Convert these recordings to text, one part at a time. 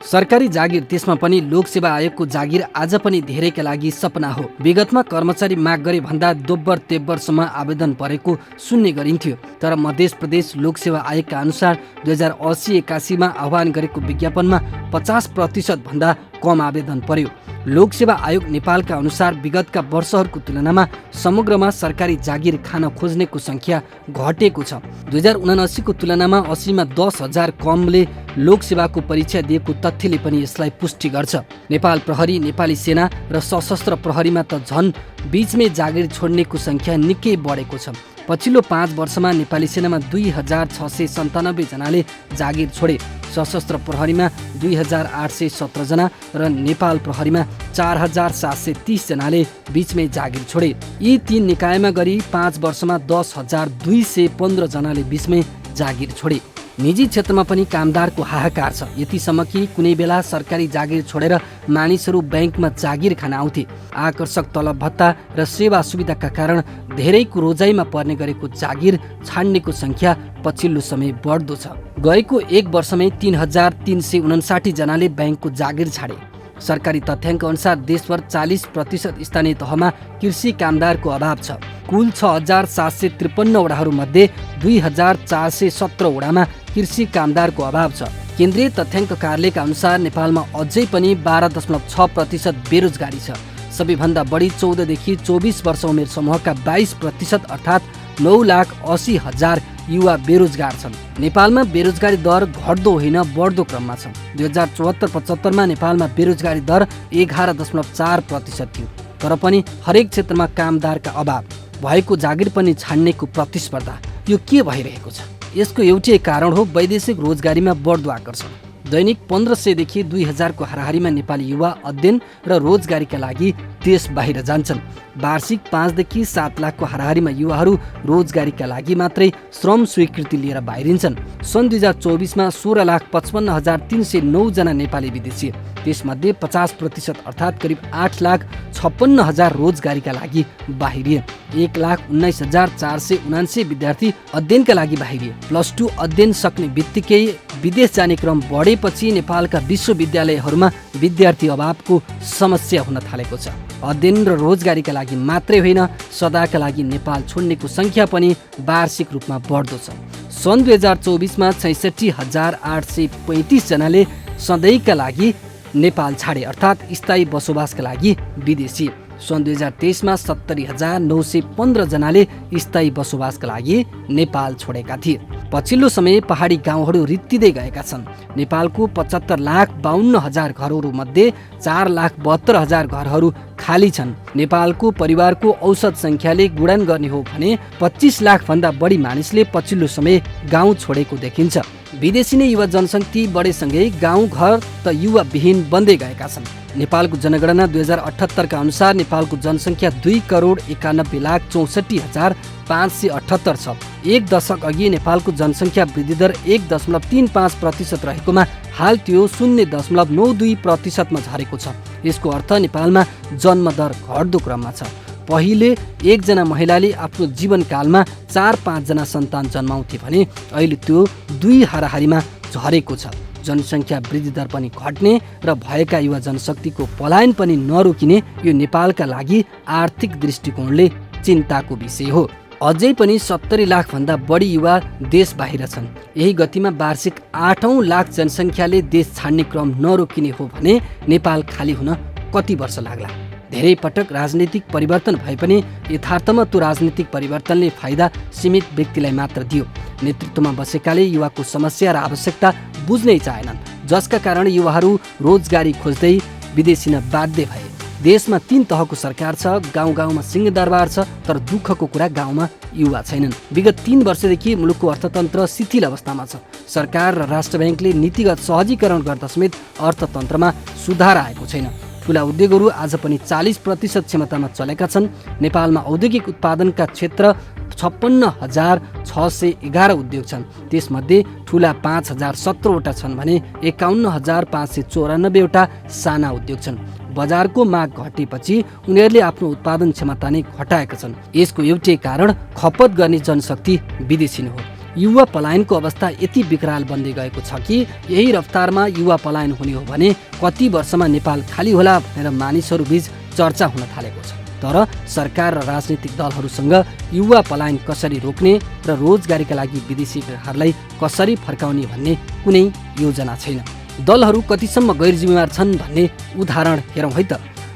सरकारी जागिर, त्यसमा पनि लोकसेवा आयोगको जागिर आज पनि धेरैका लागि सपना हो। विगतमा कर्मचारी माग गरे भन्दा दोब्बर तेब्बरसम्म आवेदन परेको सुन्ने गरिन्थ्यो। तर मध्य प्रदेश लोकसेवा आयोगका अनुसार 2080-81मा आह्वान गरेको विज्ञापनमा 50% भन्दा कम आवेदन पर्यो। लोकसेवा आयोग नेपालका अनुसार विगतका वर्षहरूको तुलनामा समग्रमा सरकारी जागिर खान खोज्नेको सङ्ख्या घटेको छ। 2079 को तुलनामा 80मा 10,000 कमले लोकसेवाको परीक्षा दिएको तथ्यले पनि यसलाई पुष्टि गर्छ। नेपाल प्रहरी, नेपाली सेना र सशस्त्र प्रहरीमा त झन् बीचमै जागिर छोड्नेको सङ्ख्या निकै बढेको छ। पछिल्लो 5 वर्षमा नेपाली सेनामा 2,697 जनाले जागिर छोडे, सशस्त्र प्रहरीमा 2,817 जना र नेपाल प्रहरीमा 4,730 जनाले बीचमै जागिर छोडे। यी 3 निकायमा गरी 5 वर्षमा 10,215 जनाले बीचमै जागिर छोडे। निजी क्षेत्रमा पनि कामदारको हाहाकार छ। यतिसम्म कि कुनै बेला सरकारी जागिर छोडेर मानिसहरू ब्याङ्कमा जागिर खान आउँथे। आकर्षक तलब भत्ता र सेवा सुविधाका कारण धेरैको रोजाइमा पर्ने गरेको जागिर छाड्नेको सङ्ख्या पछिल्लो समय बढ्दो छ। गएको 1 वर्षमै 3,359 जनाले ब्याङ्कको जागिर छाडे। सरकारी तथ्याङ्क अनुसार देशभर 40% स्थानीय तहमा कृषि कामदारको अभाव छ। कुल 6,753 वडाहरूमध्ये 2,417 वडामा कृषि कामदारको अभाव छ। केन्द्रीय तथ्याङ्क कार्यालयका अनुसार नेपालमा अझै पनि 12.6% बेरोजगारी छ। सबैभन्दा बढी 14 देखि 24 वर्ष उमेर समूहका 22% अर्थात् 9,80,000 युवा बेरोजगार छन्। नेपालमा बेरोजगारी दर घट्दो होइन, बढ्दो क्रममा छ। 2074-75मा नेपालमा बेरोजगारी दर 11.4% थियो। तर पनि हरेक क्षेत्रमा कामदारका अभाव, भएको जागिर पनि छाड्नेको प्रतिस्पर्धा, यो के भइरहेको छ? यसको एउटै कारण हो वैदेशिक रोजगारीमा बढ्दो आकर्षण। दैनिक 1500 देखि 2000 को हाराहारीमा नेपाली युवा अध्ययन र रोजगारीका लागि देश बाहिर जान्छन्। वार्षिक 5 देखि 7 लाखको हाराहारीमा युवाहरू रोजगारीका लागि मात्रै श्रम स्वीकृति लिएर बाहिरिन्छन्। सन् 2024 मा 16,55,309 जना नेपाली विदेशी, त्यसमध्ये 50% अर्थात् करिब 8,56,000 रोजगारीका लागि बाहिरिए। 1,19,479 विद्यार्थी अध्ययनका लागि बाहिरिए। +2 अध्ययन सक्ने बित्तिकै विदेश जाने क्रम बढेपछि नेपालका विश्वविद्यालयहरूमा विद्यार्थी अभावको समस्या हुन थालेको छ। अध्ययन र रोजगारीका लागि मात्रै होइन, सदाका लागि नेपाल छोड्नेको सङ्ख्या पनि वार्षिक रूपमा बढ्दो छ। सन् 2024 मा 66,835 जनाले सधैँका लागि नेपाल छाडे, अर्थात् स्थायी बसोबासका लागि विदेशी। सन् 2023 मा 70,915 जनाले स्थायी बसोबासका लागि नेपाल छोडेका थिए। पछिल्लो समय पहाडी गाउँहरू रित्तिँदै गएका छन्। नेपालको 75,52,000 घरहरू मध्ये 4,72,000 घरहरू खाली छन्। नेपालको परिवारको औसत सङ्ख्याले गुणन गर्ने हो भने 25 लाख भन्दा बढी मानिसले पछिल्लो समय गाउँ छोडेको देखिन्छ। विदेशी नै युवा जनशक्ति बढेसँगै गाउँ घर त युवा विहीन बन्दै गएका छन्। नेपालको जनगणना 2078 का अनुसार नेपालको जनसङ्ख्या 2,91,64,578 छ। एक दशक अघि नेपालको जनसङ्ख्या वृद्धि दर 1.35% रहेकोमा हाल त्यो 0.92% मा झरेको छ। यसको अर्थ नेपालमा जन्मदर घट्दो क्रममा छ। पहिले 1 जना महिलाले आफ्नो जीवनकालमा 4-5 जना सन्तान जन्माउँथे भने अहिले त्यो 2 हाराहारीमा झरेको छ। जनसङ्ख्या वृद्धि दर पनि घट्ने र भएका युवा जनशक्तिको पलायन पनि नरोकिने यो नेपालका लागि आर्थिक दृष्टिकोणले चिन्ताको विषय हो। अझै पनि 70 लाख भन्दा बढी युवा देश बाहिर छन्। यही गतिमा वार्षिक 8औं लाख जनसङ्ख्याले देश छाड्ने क्रम नरोकिने हो भने नेपाल खाली हुन कति वर्ष लाग्ला? धेरै पटक राजनीतिक परिवर्तन भए पनि यथार्थमा त्यो राजनीतिक परिवर्तनले फाइदा सीमित व्यक्तिलाई मात्र दियो। नेतृत्वमा बसेकाले युवाको समस्या र आवश्यकता बुझ्नै चाहेनन्, जसका कारण युवाहरू रोजगारी खोज्दै विदेशिन बाध्य भए। देशमा 3 तहको सरकार छ, गाउँ गाउँमा सिंहदरबार छ, तर दुःखको कुरा गाउँमा युवा छैनन्। विगत 3 वर्षदेखि मुलुकको अर्थतन्त्र शिथिल अवस्थामा छ। सरकार र राष्ट्र ब्याङ्कले नीतिगत सहजीकरण गर्दा समेत अर्थतन्त्रमा सुधार आएको छैन। ठुला उद्योगहरू आज पनि 40% क्षमतामा चलेका छन्। नेपालमा औद्योगिक उत्पादनका क्षेत्र 56,611 उद्योग छन्। त्यसमध्ये ठुला 5,017 वटा छन् भने 51,594 वटा साना उद्योग छन्। बजारको माग घटेपछि उनीहरूले आफ्नो उत्पादन क्षमता नै घटाएका छन्। यसको एउटै कारण खपत गर्ने जनशक्ति विदेशी नै हो। युवा पलायनको अवस्था यति विकराल बन्दै गएको छ कि यही रफ्तारमा युवा पलायन हुने हो भने कति वर्षमा नेपाल खाली होला भनेर मानिसहरू बीच चर्चा हुन थालेको छ। तर सरकार र राजनीतिक दलहरूसँग युवा पलायन कसरी रोक्ने र रोजगारीका लागि विदेशीहरूलाई कसरी फर्काउने भन्ने कुनै योजना छैन। दलहरू कतिसम्म गैर जिम्मेवार छन् भन्ने उदाहरण हेरौँ है त।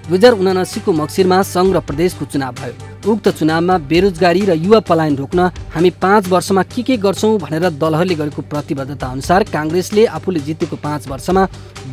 2079 को मक्सिरमा सङ्घ र प्रदेशको चुनाव भयो। उक्त चुनावमा बेरोजगारी र युवा पलायन रोक्न हामी 5 वर्षमा के गर्छौँ भनेर दलहरूले गरेको प्रतिबद्धता अनुसार काङ्ग्रेसले आफूले जितेको 5 वर्षमा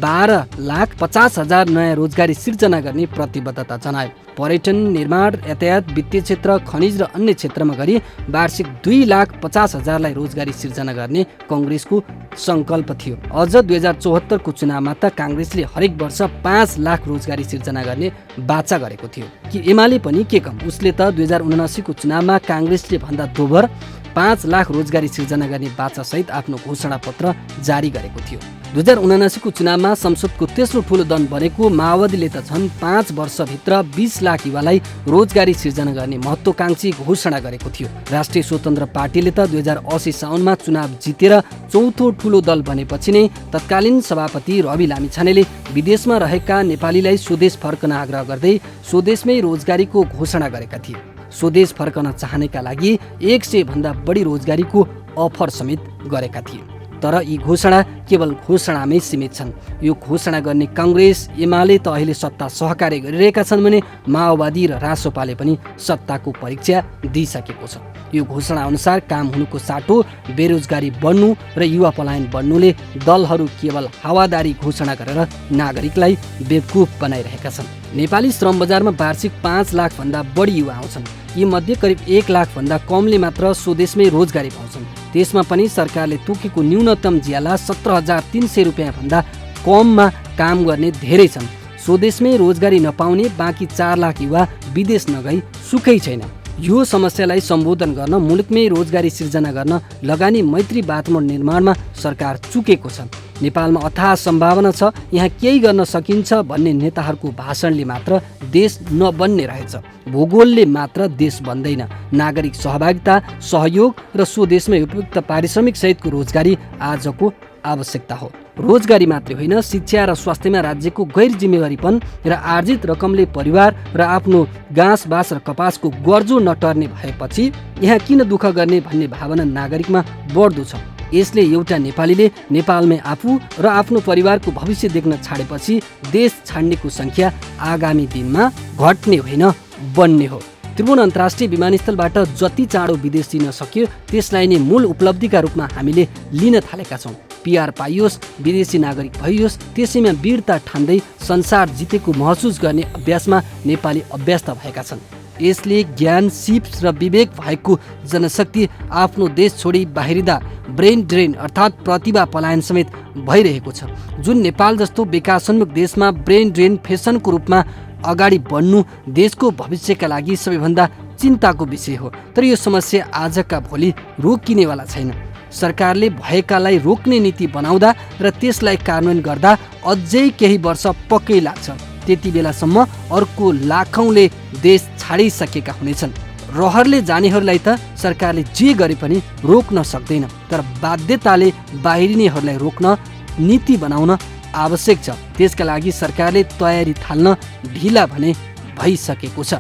12,50,000 नयाँ रोजगारी सिर्जना गर्ने प्रतिबद्धता जनायो। पर्यटन, निर्माण, यातायात, वित्तीय क्षेत्र, खनिज र अन्य क्षेत्रमा गरी वार्षिक 2,50,000लाई रोजगारी सिर्जना गर्ने कङ्ग्रेसको सङ्कल्प थियो। अझ 2074 को चुनावमा त काङ्ग्रेसले हरेक वर्ष 5 लाख रोजगारी सिर्जना गर्ने बाचा गरेको थियो। कि एमाले पनि के कम, उसले त 2079 को चुनावमा काङ्ग्रेसले भन्दा दोब्बर 5 लाख रोजगारी सिर्जना गर्ने बाचासहित आफ्नो घोषणापत्र जारी गरेको थियो। 2079 को चुनावमा संसदको तेस्रो ठुलो दल बनेको माओवादीले त झन् 5 वर्षभित्र 20 लाख युवालाई रोजगारी सिर्जना गर्ने महत्त्वकांक्षी घोषणा गरेको थियो। राष्ट्रिय स्वतन्त्र पार्टीले त 2080 साउनमा चुनाव जितेर चौथो ठुलो दल बनेपछि नै तत्कालीन सभापति रवि लामिछानेले विदेशमा रहेका नेपालीलाई स्वदेश फर्कन आग्रह गर्दै स्वदेशमै रोजगारीको घोषणा गरेका थिए। स्वदेश फर्कन चाहनेका लागि 100 भन्दा बढी रोजगारीको अफर समेत गरेका थिए। तर यी घोषणा केवल घोषणामै सीमित छन्। यो घोषणा गर्ने काङ्ग्रेस, एमाले त अहिले सत्ता सहकार्य गरिरहेका छन् भने माओवादी र रासोपाले पनि सत्ताको परीक्षा दिइसकेको छ। यो घोषणा अनुसार काम हुनुको साटो बेरोजगारी बढ्नु र युवा पलायन बढ्नुले दलहरू केवल हावादारी घोषणा गरेर नागरिकलाई बेवकुफ बनाइरहेका छन्। नेपाली श्रम बजारमा वार्षिक 5 लाख भन्दा बढी युवा आउँछन्। यी मध्ये करिब 1 लाख भन्दा कमले मात्र स्वदेशमै रोजगारी पाउँछन्। त्यसमा पनि सरकारले तोकेको न्यूनतम ज्याला 17,300 रुपियाँ भन्दा कममा काम गर्ने धेरै छन्। स्वदेशमै रोजगारी नपाउने बाँकी 4 लाख युवा विदेश नगई सुखै छैन। यो समस्यालाई सम्बोधन गर्न, मुलुकमै रोजगारी सिर्जना गर्न लगानी मैत्री वातावरण निर्माणमा सरकार चुकेको छ। नेपालमा अथाह सम्भावना छ, यहाँ केही गर्न सकिन्छ भन्ने नेताहरूको भाषणले मात्र देश नबन्ने रहेछ। भूगोलले मात्र देश बन्दैन। नागरिक सहभागिता, सहयोग र स्वदेशमै उपयुक्त पारिश्रमिक सहितको रोजगारी आजको आवश्यकता हो। रोजगारी मात्रै होइन, शिक्षा र स्वास्थ्यमा राज्यको गैर जिम्मेवारीपन र आर्जित रकमले परिवार र आफ्नो घाँस बाँस र कपासको गर्जो नटर्ने भएपछि यहाँ किन दुःख गर्ने भन्ने भावना नागरिकमा बढ्दो छ। यसले एउटा नेपालीले नेपालमै आफू र आफ्नो परिवारको भविष्य देख्न छाडेपछि देश छाड्नेको सङ्ख्या आगामी दिनमा घट्ने होइन, बढ्ने हो। त्रिभुवन अन्तर्राष्ट्रिय विमानस्थलबाट जति चाँडो विदेश लिन सक्यो त्यसलाई नै मूल उपलब्धिका रूपमा हामीले लिन थालेका छौँ। पिआर पाइयोस्, विदेशी नागरिक भइयोस्, त्यसैमा वीरता ठान्दै संसार जितेको महसुस गर्ने अभ्यासमा नेपाली अभ्यस्त भएका छन्। यसले ज्ञान, सिप र विवेक भएको जनशक्ति आफ्नो देश छोडी बाहिरिँदा ब्रेन ड्रेन अर्थात् प्रतिभा पलायन समेत भइरहेको छ। जुन नेपाल जस्तो विकासोन्मुख देशमा ब्रेन ड्रेन फेसनको रूपमा अगाडि बढ्नु देशको भविष्यका लागि सबैभन्दा चिन्ताको विषय हो। तर यो समस्या आजका भोलि रोकिनेवाला छैन। सरकारले भएकालाई रोक्ने नीति बनाउँदा र त्यसलाई कार्यान्वयन गर्दा अझै केही वर्ष पक्कै लाग्छ। त्यति बेलासम्म अर्को लाखौँले देश छाडिसकेका हुनेछन्। रहरले जानेहरूलाई त सरकारले जे गरे पनि रोक्न सक्दैन। तर बाध्यताले बाहिरिनेहरूलाई रोक्न नीति बनाउन आवश्यक छ। त्यसका लागि सरकारले तयारी थाल्न ढिला भने भइसकेको छ।